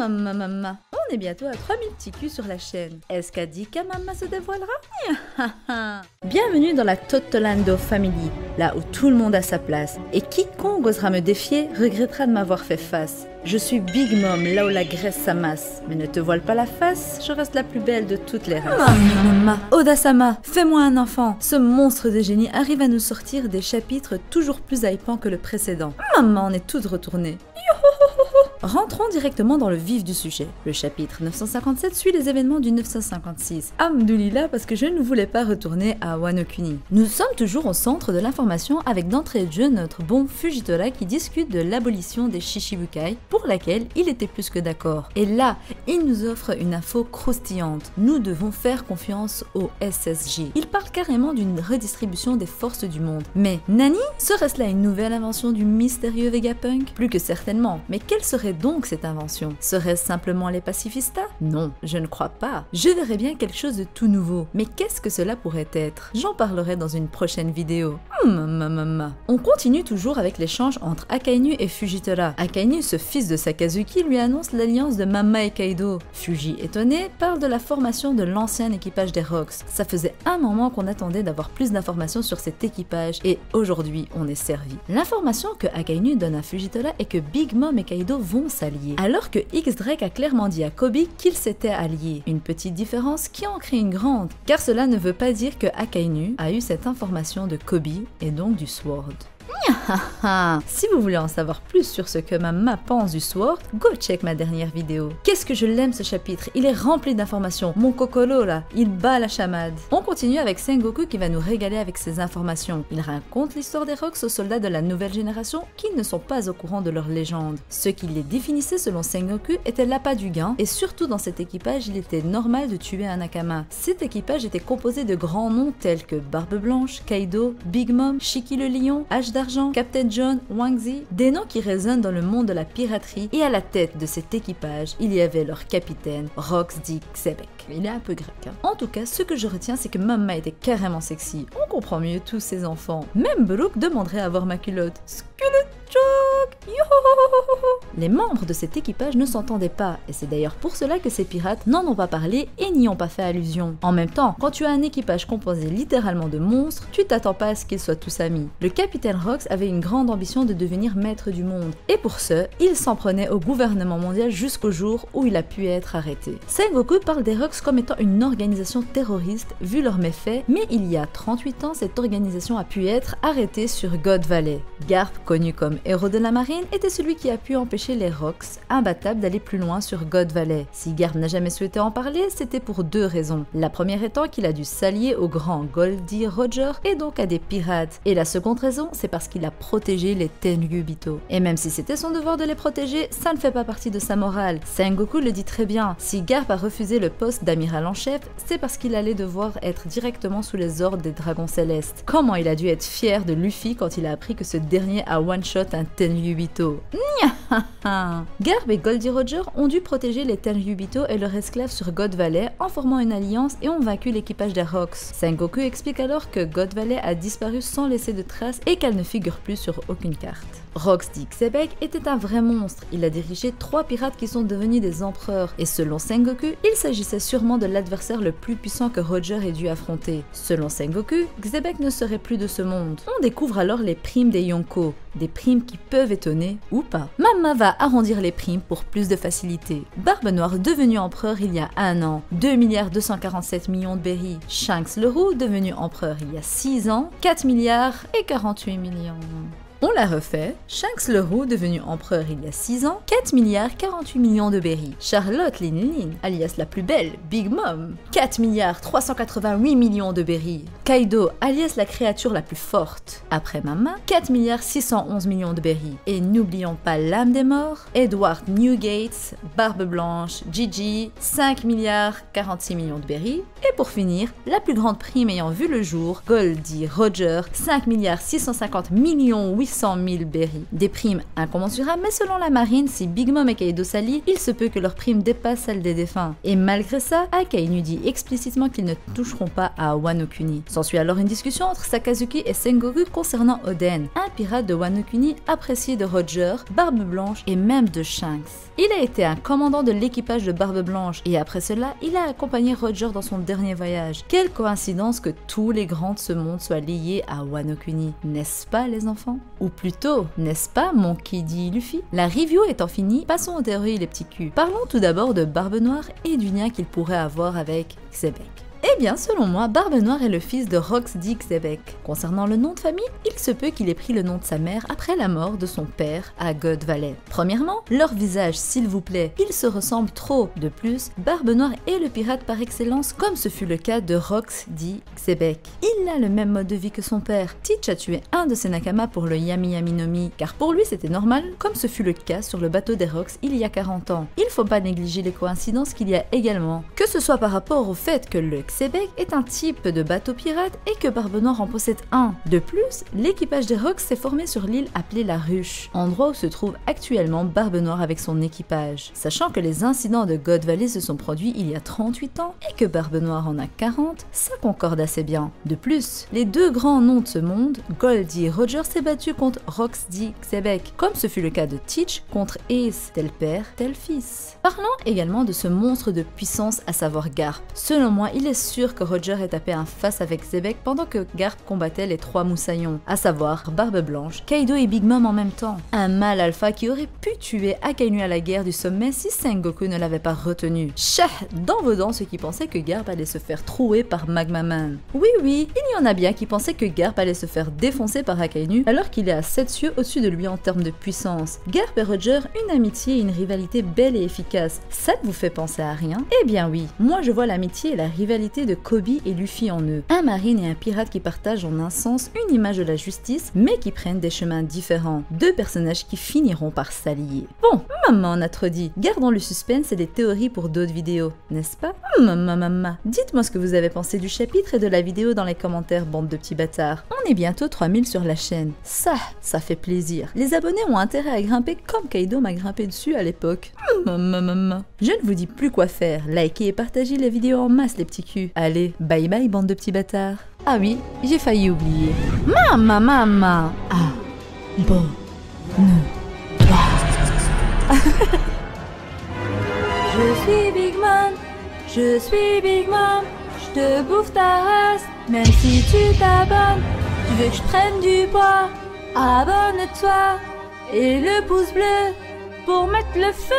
Maman, on est bientôt à 3000 petits culs sur la chaîne. Est-ce qu'Adika Mama se dévoilera? Bienvenue dans la Totolando Family, là où tout le monde a sa place. Et quiconque osera me défier regrettera de m'avoir fait face. Je suis Big Mom, là où la graisse s'amasse. Mais ne te voile pas la face, je reste la plus belle de toutes les races. Mama, Oda-sama, fais-moi un enfant. Ce monstre de génie arrive à nous sortir des chapitres toujours plus hypants que le précédent. Maman, on est toutes retournées. Rentrons directement dans le vif du sujet. Le chapitre 957 suit les événements du 956. Hamdoulillah, parce que je ne voulais pas retourner à Wano Kuni. Nous sommes toujours au centre de l'information avec d'entrée de jeu notre bon Fujitora qui discute de l'abolition des Shishibukai, pour laquelle il était plus que d'accord. Et là, il nous offre une info croustillante. Nous devons faire confiance au SSJ. Il parle carrément d'une redistribution des forces du monde. Mais Nani? Serait-ce là une nouvelle invention du mystérieux Vegapunk? Plus que certainement. Mais quelle serait donc cette invention? Serait-ce simplement les pacifistas? Non, je ne crois pas. Je verrais bien quelque chose de tout nouveau. Mais qu'est-ce que cela pourrait être? J'en parlerai dans une prochaine vidéo. On continue toujours avec l'échange entre Akainu et Fujitora. Akainu, ce fils de Sakazuki, lui annonce l'alliance de Mama et Kaido. Fuji, étonné, parle de la formation de l'ancien équipage des Rocks. Ça faisait un moment qu'on attendait d'avoir plus d'informations sur cet équipage et aujourd'hui on est servi. L'information que Akainu donne à Fujitora est que Big Mom et Kaido vont s'allier, alors que X-Drake a clairement dit à Koby qu'ils s'étaient alliés. Une petite différence qui en crée une grande, car cela ne veut pas dire que Akainu a eu cette information de Koby et donc du Sword. Si vous voulez en savoir plus sur ce que Mama pense du Sword, go check ma dernière vidéo. Qu'est-ce que je l'aime ce chapitre, il est rempli d'informations. Mon Kokoro là, il bat la chamade. On continue avec Sengoku qui va nous régaler avec ses informations. Il raconte l'histoire des Rocks aux soldats de la nouvelle génération qui ne sont pas au courant de leur légende. Ce qui les définissait selon Sengoku était l'appât du gain et surtout dans cet équipage il était normal de tuer un Nakama. Cet équipage était composé de grands noms tels que Barbe Blanche, Kaido, Big Mom, Shiki le Lion, H d'Argent, Captain John, Wang Zi, des noms qui résonnent dans le monde de la piraterie et à la tête de cet équipage, il y avait leur capitaine, Rox D. Xebek. Il est un peu grec. En tout cas, ce que je retiens, c'est que Mama était carrément sexy. On comprend mieux tous ses enfants. Même Brook demanderait à avoir ma culotte. Les membres de cet équipage ne s'entendaient pas, et c'est d'ailleurs pour cela que ces pirates n'en ont pas parlé et n'y ont pas fait allusion. En même temps, quand tu as un équipage composé littéralement de monstres, tu t'attends pas à ce qu'ils soient tous amis. Le capitaine Rox avait une grande ambition de devenir maître du monde, et pour ce, il s'en prenait au gouvernement mondial jusqu'au jour où il a pu être arrêté. Sengoku parle des Rocks comme étant une organisation terroriste vu leurs méfaits, mais il y a 38 ans, cette organisation a pu être arrêtée sur God Valley. Garp, connu comme héros de la marine, était celui qui a pu empêcher les Rocks, imbattables, d'aller plus loin sur God Valley. Si Garp n'a jamais souhaité en parler, c'était pour deux raisons. La première étant qu'il a dû s'allier au grand Goldie Roger et donc à des pirates. Et la seconde raison, c'est parce qu'il a protégé les Tenryubito. Et même si c'était son devoir de les protéger, ça ne fait pas partie de sa morale. Sengoku le dit très bien, si Garp a refusé le poste d'amiral en chef, c'est parce qu'il allait devoir être directement sous les ordres des dragons célestes. Comment il a dû être fier de Luffy quand il a appris que ce dernier a one-shot un Tenryubito. Garp et Goldie Roger ont dû protéger les Tenryubito et leurs esclaves sur God Valley en formant une alliance et ont vaincu l'équipage des Rocks. Sengoku explique alors que God Valley a disparu sans laisser de traces et qu'elle ne figure plus sur aucune carte. Rox D. Xebek était un vrai monstre, il a dirigé 3 pirates qui sont devenus des empereurs, et selon Sengoku, il s'agissait sûrement de l'adversaire le plus puissant que Roger ait dû affronter. Selon Sengoku, Xebek ne serait plus de ce monde. On découvre alors les primes des Yonko, des primes qui peuvent étonner ou pas. Mama va arrondir les primes pour plus de facilité. Barbe Noire devenu empereur il y a 1 an, 2 247 millions de berries. Shanks le Roux devenu empereur il y a 6 ans, 4 milliards et 48 millions. On l'a refait, Shanks le Roux devenu empereur il y a 6 ans, 4 milliards 48 millions de berries. Charlotte Lin, alias la plus belle, Big Mom, 4 milliards 388 millions de berries. Kaido, alias la créature la plus forte. Après Mama, 4 milliards 611 millions de berries. Et n'oublions pas l'âme des morts, Edward Newgates, Barbe Blanche, Gigi, 5 milliards 46 millions de berries. Et pour finir, la plus grande prime ayant vu le jour, Goldie Roger, 5 milliards 650 millions 800 800 000 berries. Des primes incommensurables, mais selon la marine, si Big Mom et Kaido s'allient, il se peut que leur prime dépasse celle des défunts. Et malgré ça, Akainu dit explicitement qu'ils ne toucheront pas à Wano Kuni. S'ensuit alors une discussion entre Sakazuki et Sengoku concernant Oden, un pirate de Wano Kuni apprécié de Roger, Barbe Blanche et même de Shanks. Il a été un commandant de l'équipage de Barbe Blanche et après cela, il a accompagné Roger dans son dernier voyage. Quelle coïncidence que tous les grands de ce monde soient liés à Wano Kuni, n'est-ce pas les enfants? Ou plutôt, n'est-ce pas mon Kid Luffy? La review étant finie, passons aux théories les petits culs. Parlons tout d'abord de Barbe Noire et du lien qu'il pourrait avoir avec Xebec. Eh bien, selon moi, Barbe Noire est le fils de Rox D. Xebec. Concernant le nom de famille, il se peut qu'il ait pris le nom de sa mère après la mort de son père à God Valley. Premièrement, leur visage, s'il vous plaît, ils se ressemblent trop. De plus, Barbe Noire est le pirate par excellence, comme ce fut le cas de Rox D. Xebec. Il a le même mode de vie que son père. Teach a tué un de ses nakamas pour le Yami Yami no Mi, car pour lui c'était normal, comme ce fut le cas sur le bateau des Rox il y a 40 ans. Il faut pas négliger les coïncidences qu'il y a également, que ce soit par rapport au fait que le Xebec est un type de bateau pirate et que Barbe Noire en possède un. De plus, l'équipage des Rox s'est formé sur l'île appelée la Ruche, endroit où se trouve actuellement Barbe Noire avec son équipage. Sachant que les incidents de God Valley se sont produits il y a 38 ans et que Barbe Noire en a 40, ça concorde assez bien. De plus, les deux grands noms de ce monde, Goldie et Roger, s'est battu contre Rox D. Xebec, comme ce fut le cas de Teach contre Ace, tel père, tel fils. Parlons également de ce monstre de puissance à savoir Garp. Selon moi, il est sûr que Roger ait tapé un face avec Xebec pendant que Garp combattait les trois moussaillons, à savoir Barbe Blanche, Kaido et Big Mom en même temps. Un mâle alpha qui aurait pu tuer Akainu à la guerre du sommet si Sengoku ne l'avait pas retenu. Chah, dans vos dents ceux qui pensaient que Garp allait se faire trouer par Magma Man. Oui, il y en a bien qui pensaient que Garp allait se faire défoncer par Akainu alors qu'il est à 7 cieux au-dessus de lui en termes de puissance. Garp et Roger, une amitié et une rivalité belle et efficace. Ça ne vous fait penser à rien? Eh bien oui, moi je vois l'amitié et la rivalité de Kobe et Luffy en eux. Un marine et un pirate qui partagent en un sens une image de la justice, mais qui prennent des chemins différents. Deux personnages qui finiront par s'allier. Bon, maman, on a trop dit. Gardons le suspense et les théories pour d'autres vidéos, n'est-ce pas? Maman. Dites-moi ce que vous avez pensé du chapitre et de la vidéo dans les commentaires, bande de petits bâtards. On est bientôt 3000 sur la chaîne. Ça fait plaisir. Les abonnés ont intérêt à grimper comme Kaido m'a grimpé dessus à l'époque. Maman. Je ne vous dis plus quoi faire. Likez et partagez les vidéos en masse, les petits culs. Allez, bye bye, bande de petits bâtards. Ah oui, j'ai failli oublier. Maman. Ah, bon, ne pas. Je suis Big Mom, je te bouffe ta race, même si tu t'abonnes, tu veux que je prenne du poids, abonne-toi, et le pouce bleu, pour mettre le feu.